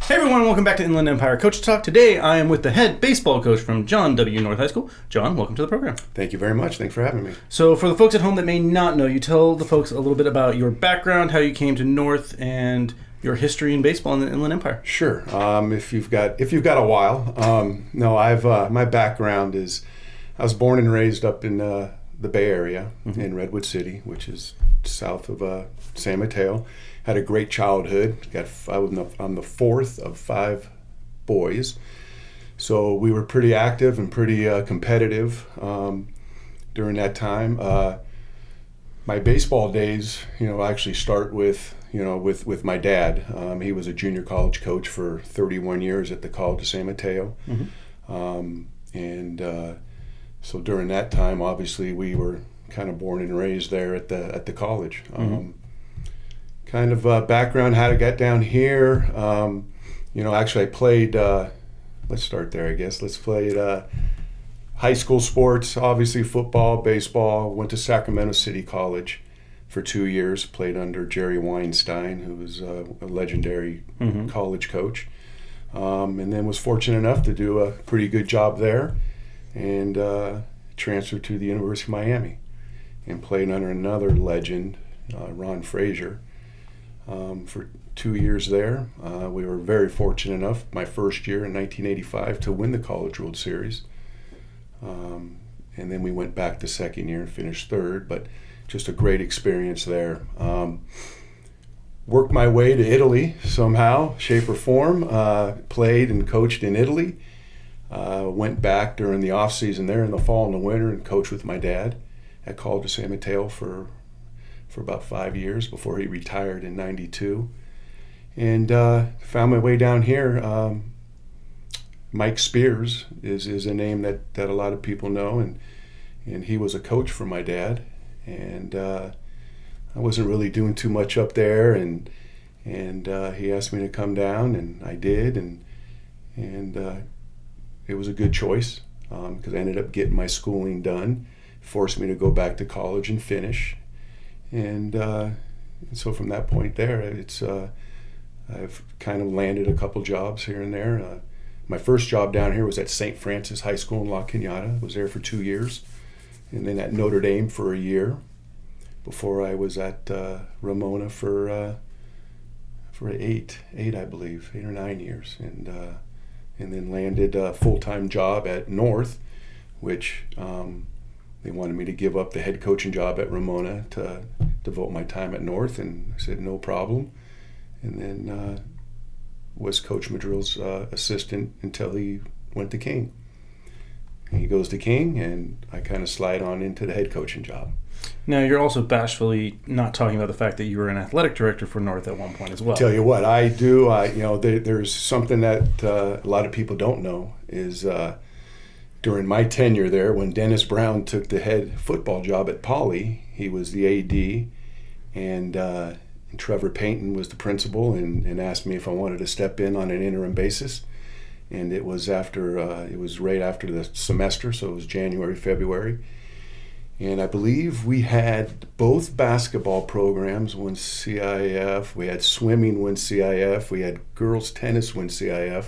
Hey everyone, welcome back to Inland Empire Coach Talk. Today I am with the head baseball coach from John W. North High School. John, welcome to the program. Thank you very much. Thanks for having me. So for the folks at home that may not know you, tell the folks a little bit about your background, how you came to North, and your history in baseball in the Inland Empire. Sure. If you've got a while, my background is I was born and raised up in the Bay Area in Redwood City, which is south of San Mateo. Had a great childhood. I'm the fourth of five boys, so we were pretty active and pretty competitive during that time. My baseball days, actually start with my dad. He was a junior college coach for 31 years at the College of San Mateo, so during that time, obviously, we were kind of born and raised there at the college. Kind of background, how to get down here. Actually I played, let's start there, I guess. Let's play high school sports, obviously football, baseball. Went to Sacramento City College for 2 years, played under Jerry Weinstein, who was a legendary college coach. And then was fortunate enough to do a pretty good job there and transferred to the University of Miami and played under another legend, Ron Frazier. For 2 years there. We were very fortunate enough, my first year in 1985, to win the College World Series. And then we went back the second year and finished third, but just a great experience there. Worked my way to Italy somehow, shape or form. Played and coached in Italy. Went back during the off season there in the fall and the winter and coached with my dad at College of San Mateo for about 5 years before he retired in '92, and found my way down here. Mike Spears is a name that a lot of people know, and he was a coach for my dad, and I wasn't really doing too much up there, and he asked me to come down, and I did, and it was a good choice because I ended up getting my schooling done, forced me to go back to college and finish. And so from that point there, I've kind of landed a couple jobs here and there. My first job down here was at St. Francis High School in La Cañada. I was there for 2 years, and then at Notre Dame for a year before I was at Ramona for 8 I believe, 8 or 9 years, and then landed a full-time job at North, which they wanted me to give up the head coaching job at Ramona to devote my time at North, and I said no problem. And then was Coach Madril's assistant until he went to King. And he goes to King, and I kind of slide on into the head coaching job. Now, you're also bashfully not talking about the fact that you were an athletic director for North at one point as well. Tell you what, I do. There's something that a lot of people don't know is during my tenure there, when Dennis Brown took the head football job at Poly, he was the AD, and Trevor Payton was the principal, and asked me if I wanted to step in on an interim basis. And it was right after the semester, so it was January, February. And I believe we had both basketball programs win CIF, we had swimming win CIF, we had girls tennis win CIF.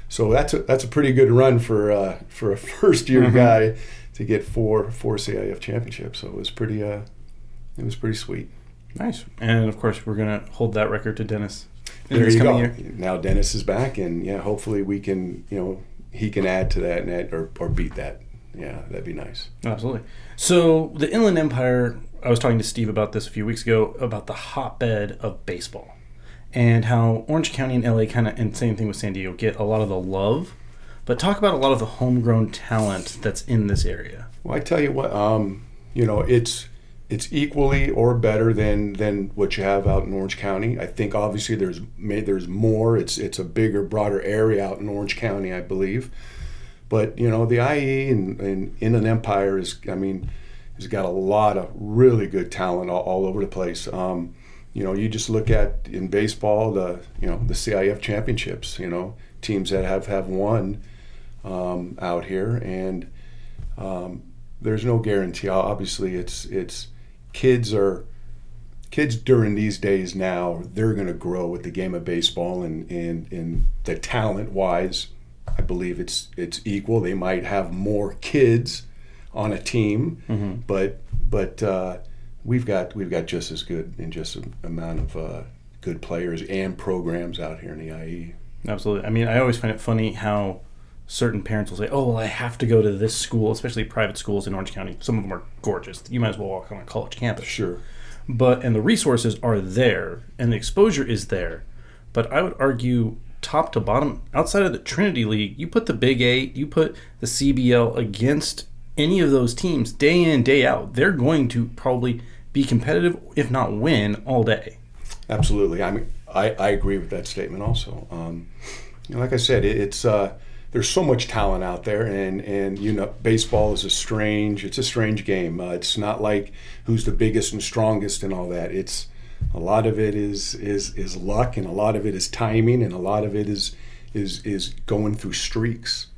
So that's a pretty good run for a first year guy to get four CIF championships. So it was pretty sweet. Nice. And of course we're gonna hold that record to Dennis. There you go. Now Dennis is back, and hopefully we can he can add to that or beat that. Yeah, that'd be nice. Absolutely. So the Inland Empire, I was talking to Steve about this a few weeks ago about the hotbed of baseball. And how Orange County and LA and same thing with San Diego, get a lot of the love, but talk about a lot of the homegrown talent that's in this area. Well, I tell you what, it's equally or better than what you have out in Orange County. I think obviously there's more. It's a bigger, broader area out in Orange County, I believe. But the IE and Inland Empire has got a lot of really good talent all over the place. You just look at in baseball the CIF championships. Teams that have won out here, and there's no guarantee. Obviously, it's kids are kids during these days now, they're going to grow with the game of baseball, and the talent-wise, I believe it's equal. They might have more kids on a team, but we've got just as good and just an amount of good players and programs out here in the IE. Absolutely. I mean, I always find it funny how certain parents will say, "Oh, well, I have to go to this school," especially private schools in Orange County. Some of them are gorgeous. You might as well walk on a college campus. Sure. And the resources are there, and the exposure is there. But I would argue, top to bottom, outside of the Trinity League, you put the Big Eight, you put the CBL against any of those teams day in, day out, they're going to probably be competitive, if not win, all day. Absolutely. I mean, I agree with that statement also. Like I said, it's there's so much talent out there, and baseball is a strange game. It's not like who's the biggest and strongest and all that. It's a lot of it is luck, and a lot of it is timing, and a lot of it is going through streaks.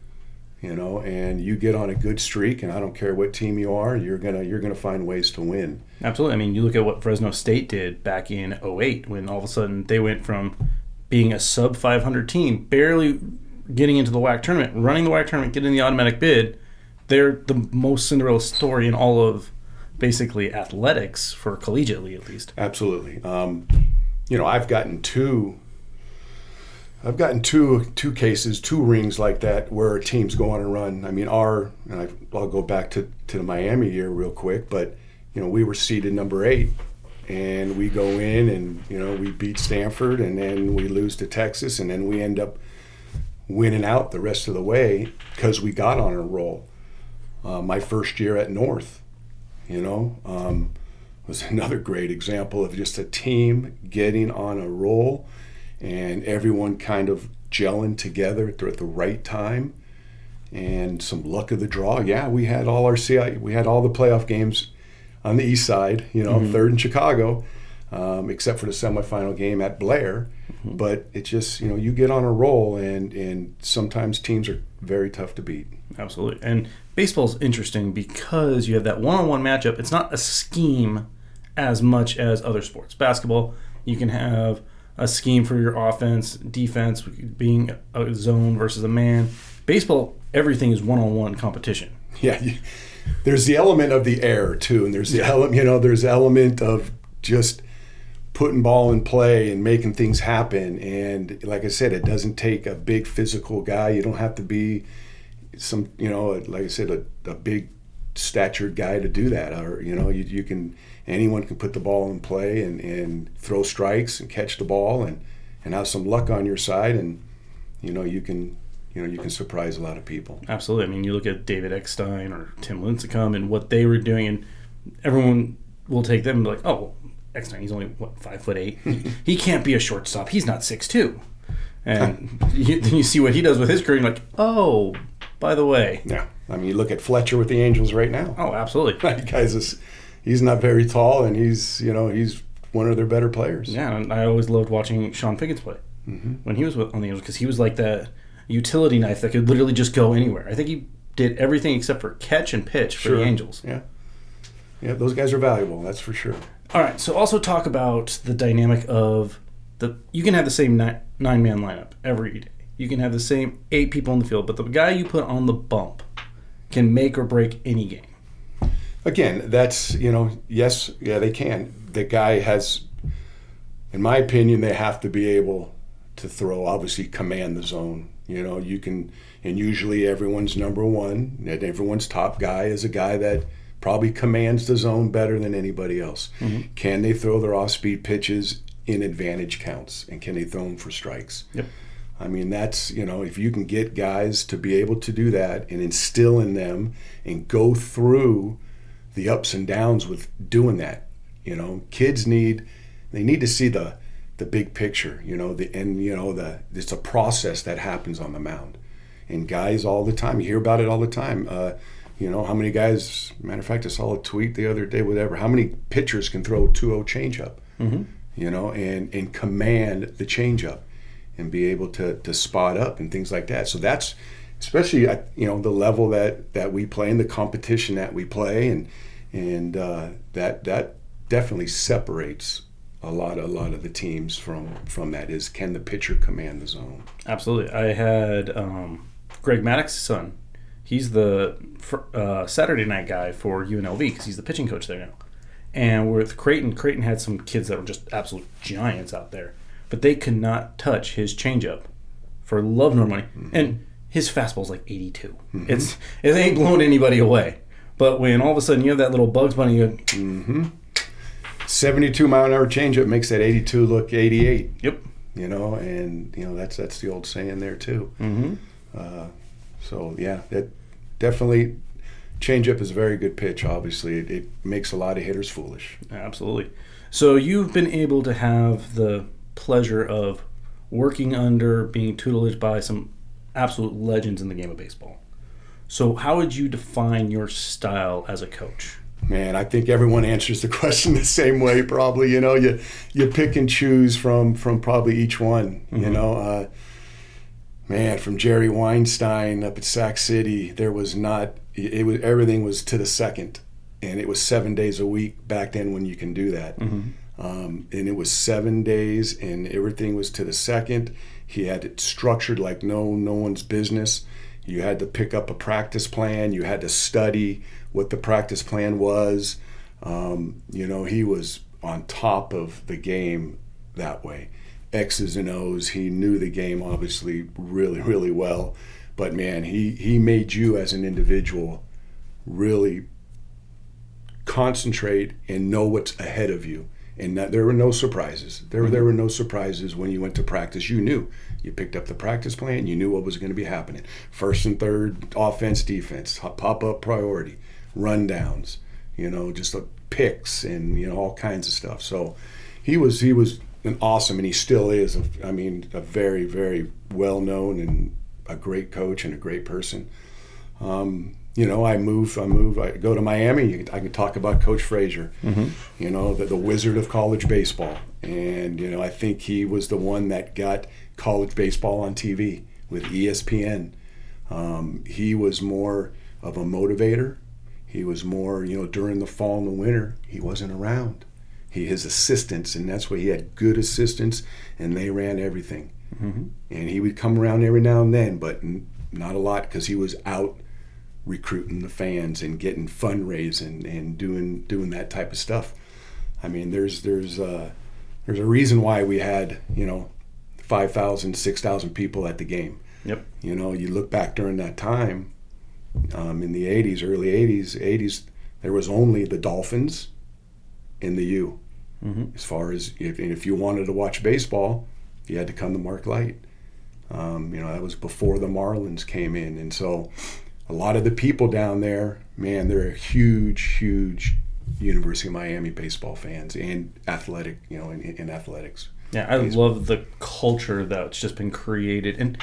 And you get on a good streak, and I don't care what team you are, you're gonna find ways to win. Absolutely. I mean, you look at what Fresno State did back in 2008, when all of a sudden they went from being a sub 500 team, barely getting into the WAC tournament, running the WAC tournament, getting the automatic bid. They're the most Cinderella story in all of basically athletics, for collegiately at least. Absolutely. I've gotten two cases, two rings like that where teams go on a run. I mean, I'll go back to the Miami year real quick, but we were seeded number 8, and we go in and we beat Stanford, and then we lose to Texas, and then we end up winning out the rest of the way because we got on a roll. My first year at North, was another great example of just a team getting on a roll and everyone kind of gelling together at the right time, and some luck of the draw. Yeah, we had all our we had all the playoff games on the east side, third in Chicago, except for the semifinal game at Blair. But it's just, you get on a roll, and sometimes teams are very tough to beat. Absolutely. And baseball's interesting because you have that one-on-one matchup. It's not a scheme as much as other sports. Basketball, you can have a scheme for your offense, defense, being a zone versus a man. Baseball, everything is one-on-one competition. Yeah, there's the element of the air too, and there's the element of just putting ball in play and making things happen. And like I said, it doesn't take a big physical guy. You don't have to be like I said, a big statured guy to do that. Or you can, anyone can put the ball in play and throw strikes and catch the ball and have some luck on your side, and you can surprise a lot of people. Absolutely. I mean, you look at David Eckstein or Tim Lincecum and what they were doing, and everyone will take them and be like, oh, Eckstein, he's only 5'8". He can't be a shortstop. He's not 6'2". And then you see what he does with his career, and you're like, oh, by the way. Yeah. I mean, you look at Fletcher with the Angels right now. Oh, absolutely. That guy's he's not very tall, and he's one of their better players. Yeah, and I always loved watching Sean Pickens play when he was on the Angels, because he was like that utility knife that could literally just go anywhere. I think he did everything except for catch and pitch for the Angels. Yeah. Yeah, those guys are valuable, that's for sure. All right, so also talk about the dynamic of you can have the same nine-man lineup every day. You can have the same 8 people in the field, but the guy you put on the bump can make or break any game. Again, that's, yes, yeah, they can. The guy has, in my opinion, they have to be able to throw, obviously command the zone. You can, and usually everyone's number one, and everyone's top guy is a guy that probably commands the zone better than anybody else. Can they throw their off-speed pitches in advantage counts, and can they throw them for strikes? Yep. I mean, that's, if you can get guys to be able to do that and instill in them and go through the ups and downs with doing that. Kids need to see the big picture, it's a process that happens on the mound. And guys all the time, you hear about it all the time. How many guys, matter of fact, I saw a tweet the other day, how many pitchers can throw a 2-0 changeup, and command the changeup and be able to spot up and things like that. So that's, especially at, the level that we play and the competition that we play, and that definitely separates a lot of the teams from that is, can the pitcher command the zone? Absolutely. I had Greg Maddox's son. He's the Saturday night guy for UNLV because he's the pitching coach there now. And with Creighton had some kids that were just absolute giants out there, but they could not touch his changeup for love nor money. Mm-hmm. And his fastball's like 82. Mm-hmm. It ain't blowing anybody away. But when all of a sudden you have that little Bugs Bunny, you go, mm-hmm. 72 mile an hour changeup makes that 82 look 88. Yep. You know, and you know that's the old saying there too. Mm-hmm. So yeah, that definitely, changeup is a very good pitch. Obviously, it makes a lot of hitters foolish. Absolutely. So you've been able to have the pleasure of working under, being tutelaged by some absolute legends in the game of baseball. So how would you define your style as a coach? Man, I think everyone answers the question the same way. Probably, you know, you pick and choose from probably each one. Mm-hmm. You know, man, from Jerry Weinstein up at Sac City, there was not. It was, everything was to the second, and it was 7 days a week back then when you can do that. Mm-hmm. And it was 7 days, and everything was to the second. He had it structured like no one's business. You had to pick up a practice plan. You had to study what the practice plan was. You know, he was on top of the game that way. X's and O's. He knew the game obviously really, really well. But man, he made you as an individual really concentrate and know what's ahead of you. And there were no surprises. There were no surprises when you went to practice. You knew. You picked up the practice plan. You knew what was going to be happening. First and third, offense, defense, pop-up priority, rundowns, you know, just picks and, you know, all kinds of stuff. So he was an awesome, and he still is, a very, very well-known and a great coach and a great person. You know, I go to Miami. I can talk about Coach Frazier, mm-hmm. you know, the wizard of college baseball. And, you know, I think he was the one that got college baseball on TV with ESPN. He was more of a motivator. He was more, you know, during the fall and the winter, he wasn't around. His assistants, and that's why he had good assistants, and they ran everything. Mm-hmm. And he would come around every now and then, but not a lot because he was out recruiting the fans and getting fundraising and doing that type of stuff. I mean, there's a reason why we had, you know, 5,000, 6,000 people at the game. Yep. You know, you look back during that time, in the 80s, early 80s, there was only the Dolphins and the U. Mm-hmm. As far as if you wanted to watch baseball, you had to come to Mark Light. You know, that was before the Marlins came in. And so a lot of the people down there, man, they're huge University of Miami baseball fans and athletic, you know, in athletics. Yeah, I love the culture that's just been created. And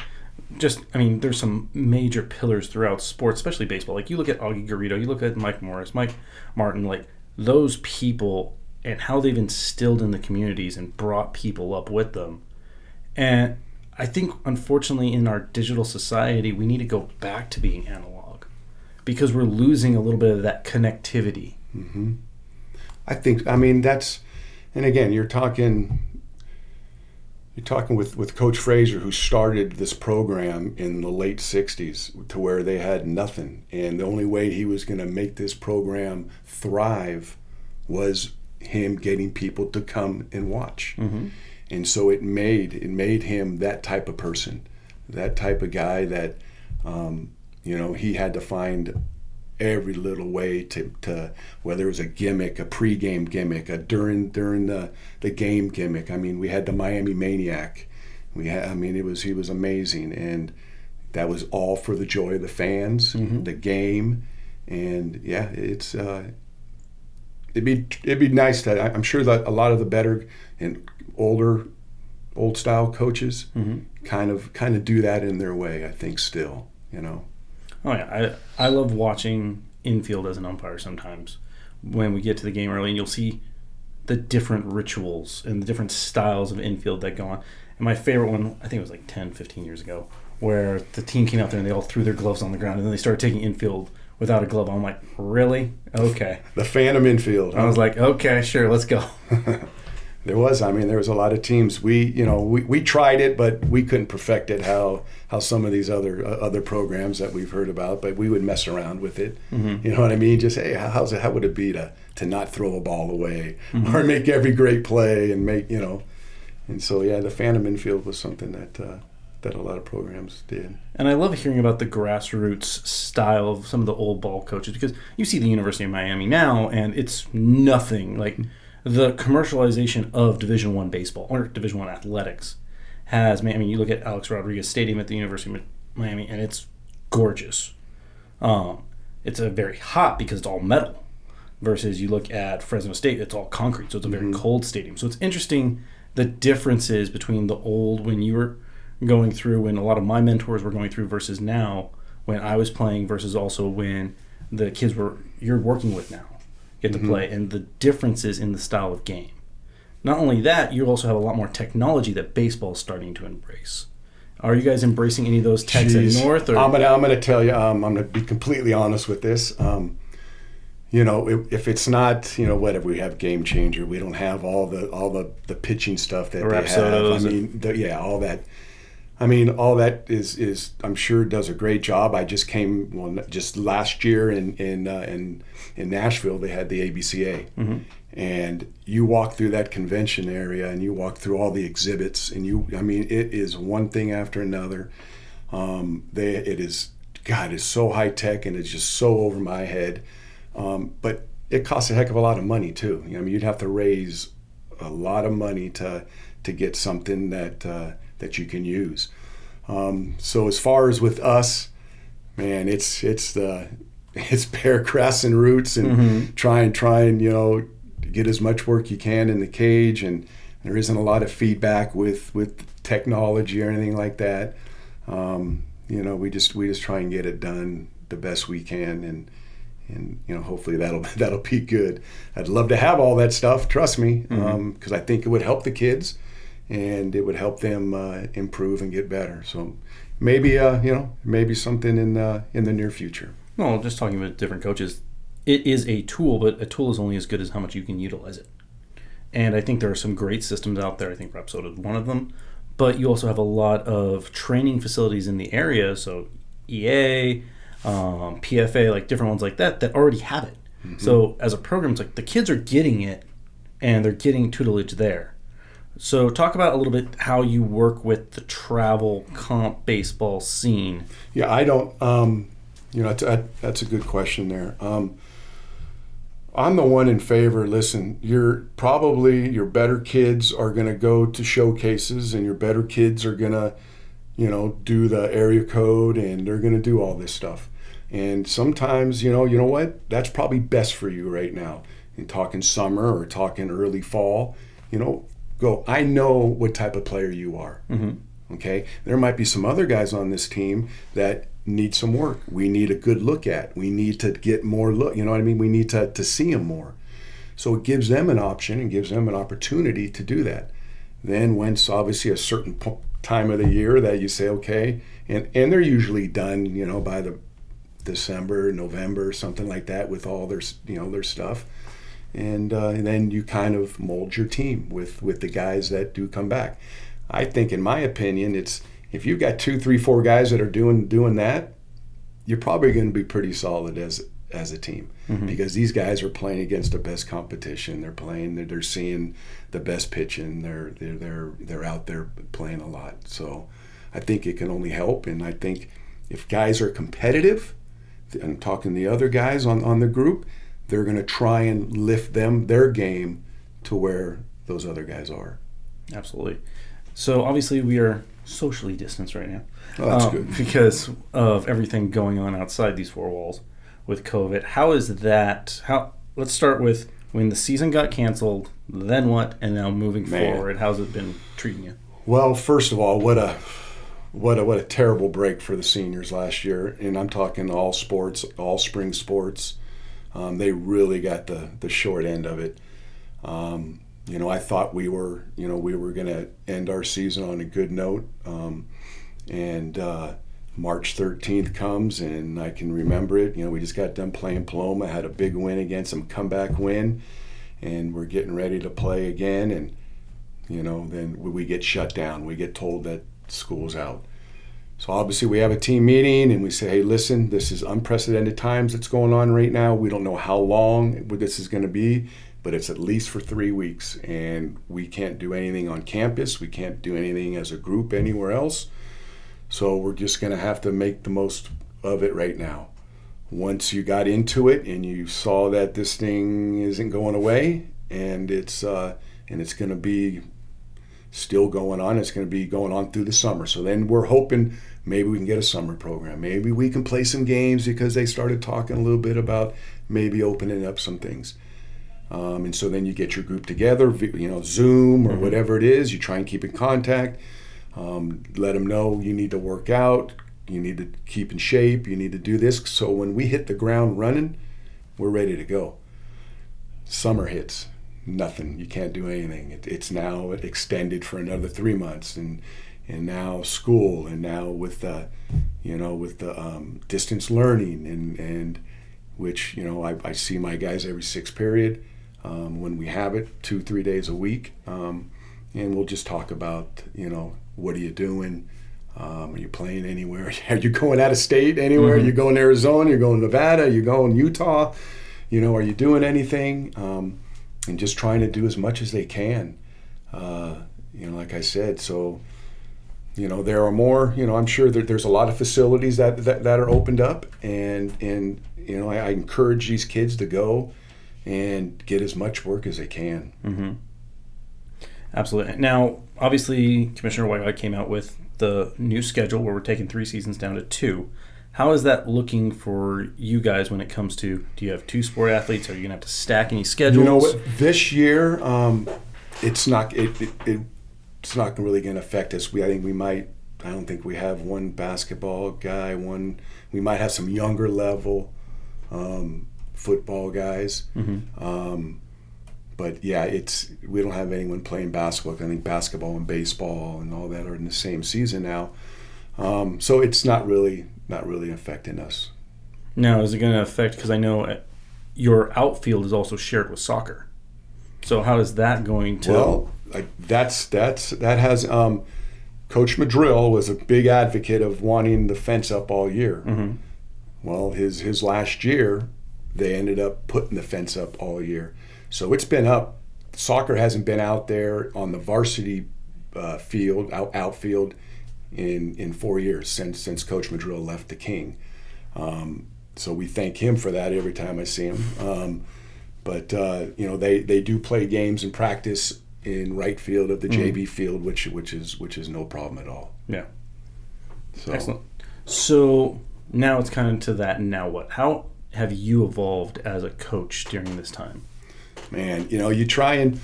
just, I mean, there's some major pillars throughout sports, especially baseball. Like, you look at Augie Garrido, you look at Mike Morris, Mike Martin, like, those people and how they've instilled in the communities and brought people up with them. And I think, unfortunately, in our digital society, we need to go back to being analog because we're losing a little bit of that connectivity. Mm-hmm. I mean, that's, and again, you're talking with Coach Frazier, who started this program in the late 60s to where they had nothing. And the only way he was going to make this program thrive was him getting people to come and watch. Mm-hmm. And so it made him that type of person, that type of guy that, you know, he had to find every little way to whether it was a gimmick, a pregame gimmick, a during the game gimmick. I mean, we had the Miami Maniac. He was amazing, and that was all for the joy of the fans, mm-hmm. the game, and yeah, it's it'd be nice to. I'm sure that a lot of the better and old style coaches mm-hmm. kind of do that in their way. I think still, you know. Oh yeah, I love watching infield as an umpire sometimes when we get to the game early, and you'll see the different rituals and the different styles of infield that go on. And my favorite one, I think it was like 10, 15 years ago, where the team came out there and they all threw their gloves on the ground and then they started taking infield without a glove. I'm like, really? Okay. The phantom infield. I was like, okay, sure, let's go. There was a lot of teams. We tried it, but we couldn't perfect it how some of these other programs that we've heard about. But we would mess around with it. Mm-hmm. You know what I mean? Just, hey, how would it be to not throw a ball away or make every great play and make, And so, yeah, the phantom infield was something that a lot of programs did. And I love hearing about the grassroots style of some of the old ball coaches, because you see the University of Miami now, and it's nothing like the commercialization of Division I baseball or Division I athletics has. I mean, you look at Alex Rodriguez Stadium at the University of Miami, and it's gorgeous. It's a very hot because it's all metal, versus you look at Fresno State, it's all concrete, so it's a very cold stadium. So it's interesting the differences between the old, when you were going through, when a lot of my mentors were going through, versus now when I was playing, versus also when the kids you're working with now get to play, and the differences in the style of game. Not only that, you also have a lot more technology that baseball is starting to embrace. Are you guys embracing any of those techs at North? Or? I'm gonna tell you, I'm gonna be completely honest with this. If it's not, whatever, we have Game Changer, we don't have all the pitching stuff that they have. All that. I mean, all that is I'm sure does a great job. I just came just last year in Nashville. They had the ABCA, and you walk through that convention area and you walk through all the exhibits, and it is one thing after another. It's so high tech, and it's just so over my head. But it costs a heck of a lot of money too. You'd have to raise a lot of money to get something that you can use. So as far as with us, man, it's pear grass and roots, and try and get as much work you can in the cage, and there isn't a lot of feedback with technology or anything like that. We just try and get it done the best we can, and hopefully that'll be good. I'd love to have all that stuff, trust me, because I think it would help the kids, and it would help them improve and get better. So maybe something in the near future. Well, just talking with different coaches, it is a tool, but a tool is only as good as how much you can utilize it. And I think there are some great systems out there. I think Rapsoda is one of them. But you also have a lot of training facilities in the area, so EA, PFA, like different ones like that already have it. So as a program, it's like the kids are getting it, and they're getting tutelage there. So talk about a little bit how you work with the travel comp baseball scene. Yeah, I don't, that's a good question there. I'm the one in favor. Listen, your better kids are going to go to showcases, and your better kids are going to, do the area code, and they're going to do all this stuff. And sometimes, you know what? That's probably best for you right now. In talking summer or talking early fall, go, I know what type of player you are. Okay? There might be some other guys on this team that need some work. We need a good look at. We need to get more look. You know what I mean? We need to see them more. So it gives them an option and gives them an opportunity to do that. Then once obviously a certain time of the year that you say, okay, and they're usually done, by the December, November, something like that, with all their, their stuff. And then you kind of mold your team with the guys that do come back. I think, in my opinion, it's if you've got 2, 3, 4 guys that are doing that, you're probably going to be pretty solid as a team, because these guys are playing against the best competition. They're seeing the best pitching. They're out there playing a lot. So I think it can only help. And I think if guys are competitive, and talking the other guys on the group, they're going to try and lift their game to where those other guys are. Absolutely. So obviously we are socially distanced right now. Oh, that's good. Because of everything going on outside these four walls with COVID. How is that? Let's start with when the season got canceled, then what, and now moving forward. How's it been treating you? Well, first of all, what a terrible break for the seniors last year. And I'm talking all sports, all spring sports. They really got the short end of it. I thought we were going to end our season on a good note. March 13th comes, and I can remember it. We just got done playing Paloma, had a big win against them, comeback win, and we're getting ready to play again, and then we get shut down. We get told that school's out. So obviously we have a team meeting, and we say, hey, listen, this is unprecedented times that's going on right now. We don't know how long this is going to be, but it's at least for 3 weeks, and we can't do anything on campus. We can't do anything as a group anywhere else. So we're just going to have to make the most of it right now. Once you got into it and you saw that this thing isn't going away, and it's going to be still going on. It's going to be going on through the summer. So then we're hoping maybe we can get a summer program. Maybe we can play some games, because they started talking a little bit about maybe opening up some things. And so then you get your group together, Zoom or whatever it is. You try and keep in contact. Let them know you need to work out. You need to keep in shape. You need to do this. So when we hit the ground running, we're ready to go. Summer hits. Nothing. You can't do anything. It's now extended for another 3 months, and now school, and now with the distance learning, and which I see my guys every sixth period when we have it 2-3 days a week, and we'll just talk about what are you doing? Are you playing anywhere? Are you going out of state anywhere? Are you going to Arizona? You're going to Nevada? You're going Utah? Are you doing anything? And just trying to do as much as they can, like I said. So, there are more. I'm sure that there's a lot of facilities that are opened up, and I encourage these kids to go and get as much work as they can. Mm-hmm. Absolutely. Now, obviously, Commissioner Whitehead came out with the new schedule where we're taking 3 seasons down to 2. How is that looking for you guys when it comes to, do you have 2 sport athletes? Are you going to have to stack any schedules? This year, it's not really going to affect us. I don't think we have one basketball guy, we might have some younger level football guys. Mm-hmm. But yeah, we don't have anyone playing basketball. I think basketball and baseball and all that are in the same season now. So it's not really affecting us. Now, is it going to affect, because I know your outfield is also shared with soccer. So how is that going to? Well, that has Coach Madrill was a big advocate of wanting the fence up all year. Mm-hmm. Well, his last year, they ended up putting the fence up all year. So it's been up. Soccer hasn't been out there on the varsity field, outfield, in 4 years since Coach Madrill left the King. So we thank him for that every time I see him. But they do play games and practice in right field of the JV field, which is no problem at all. Yeah. So. Excellent. So now it's kind of to that. Now what? How have you evolved as a coach during this time? Man, you try and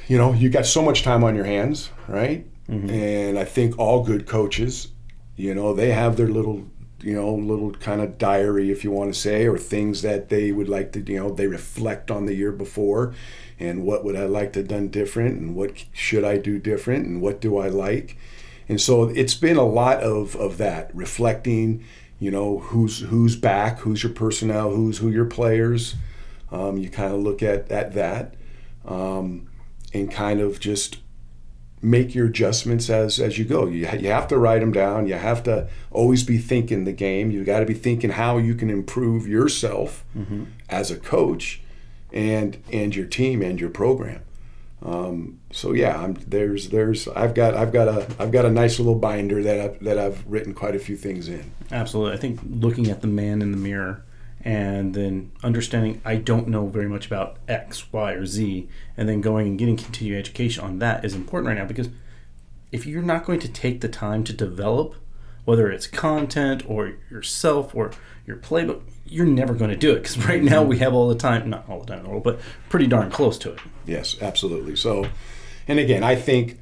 you got so much time on your hands, right? Mm-hmm. And I think all good coaches, they have their little kind of diary, if you want to say, or things that they would like to, they reflect on the year before, and what would I like to have done different, and what should I do different, and what do I like. And so it's been a lot of that, reflecting, who's back, who's your personnel, who your players. You kind of look at that and kind of just make your adjustments as you go. You have to write them down. You have to always be thinking the game. You got to be thinking how you can improve yourself as a coach and your team and your program. So yeah, I've got a nice little binder that I've written quite a few things in. Absolutely. I think looking at the man in the mirror and then understanding I don't know very much about X, Y, or Z, and then going and getting continued education on that is important right now, because if you're not going to take the time to develop, whether it's content or yourself or your playbook, you're never going to do it, because right now we have all the time, not all the time in the world, but pretty darn close to it. Yes, absolutely. So, and again, I think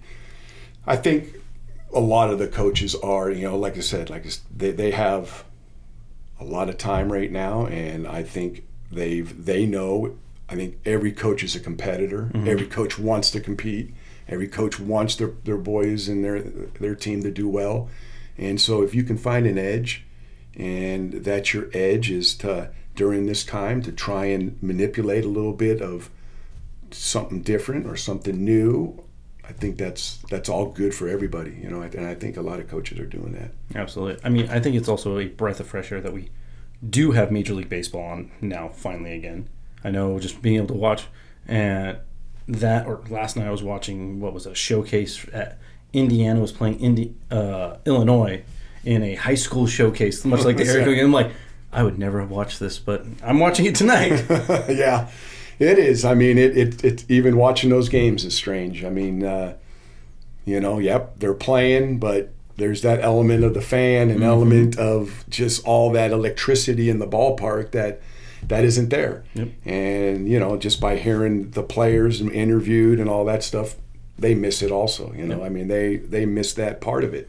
a lot of the coaches are, like I said, they have a lot of time right now, and I think they know. I think every coach is a competitor. Mm-hmm. Every coach wants to compete. Every coach wants their boys and their team to do well. And so if you can find an edge, and that your edge is to, during this time, to try and manipulate a little bit of something different or something new, I think that's all good for everybody, you know, and I think a lot of coaches are doing that. Absolutely. I mean, I think it's also a breath of fresh air that we do have Major League Baseball on now, finally again. I know just being able to watch that, or last night I was watching, what was it, a showcase at Indiana was playing Illinois in a high school showcase, much like the Eric game. I'm like, I would never have watched this, but I'm watching it tonight. Yeah, it is. I mean, it even watching those games is strange. I mean, you know, yep, they're playing, but there's that element of the fan, an element of just all that electricity in the ballpark that isn't there. Yep. And, you know, just by hearing the players and interviewed and all that stuff, they miss it also. You know, I mean, they miss that part of it.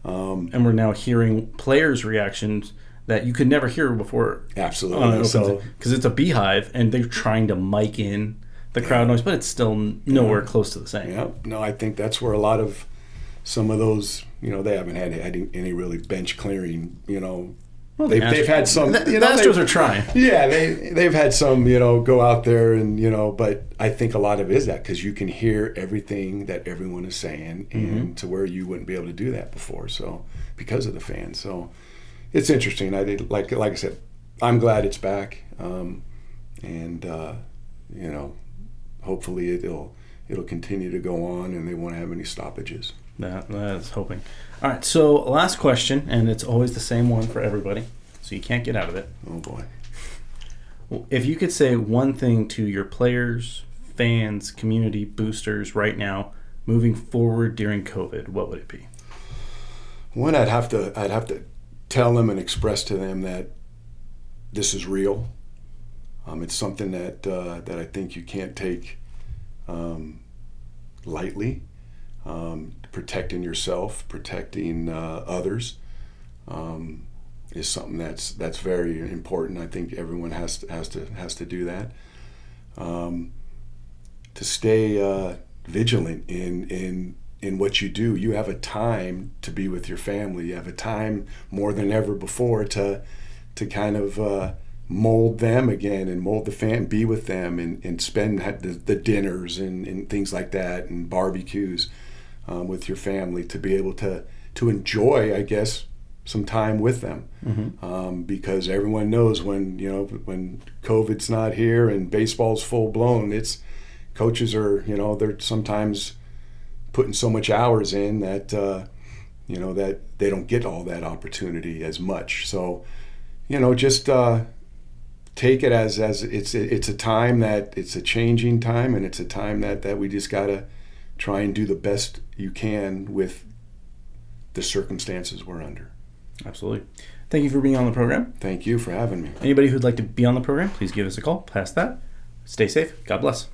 And we're now hearing players' reactions that you could never hear before. Absolutely. Because it's a beehive, and they're trying to mic in the crowd noise, but it's still nowhere close to the same. Yeah. No, I think that's where a lot of some of those, you know, they haven't had any really bench clearing, you know. Well, they've had some. The you know, Astros are trying. Yeah, they've had some, you know, go out there and, you know, but I think a lot of it is that because you can hear everything that everyone is saying, and to where you wouldn't be able to do that before. So because of the fans, so it's interesting. Like I said, I'm glad it's back, and you know, hopefully it'll continue to go on, and they won't have any stoppages. That's hoping. All right, so last question, and it's always the same one for everybody, so you can't get out of it. Oh, boy. Well, if you could say one thing to your players, fans, community boosters right now, moving forward during COVID, what would it be? One, I'd have to tell them and express to them that this is real. It's something that I think you can't take lightly. Protecting yourself, protecting others, is something that's very important. I think everyone has to do that. To stay vigilant in what you do. You have a time to be with your family. You have a time more than ever before to kind of mold them again and mold the fan, be with them and spend the dinners and things like that and barbecues. With your family, to be able to enjoy, I guess, some time with them, because everyone knows when COVID's not here and baseball's full blown, it's coaches are they're sometimes putting so much hours in that that they don't get all that opportunity as much. So just take it as it's a time that it's a changing time, and it's a time that we just gotta try and do the best you can with the circumstances we're under. Absolutely. Thank you for being on the program. Thank you for having me. Anybody who'd like to be on the program, please give us a call. Past that, stay safe. God bless.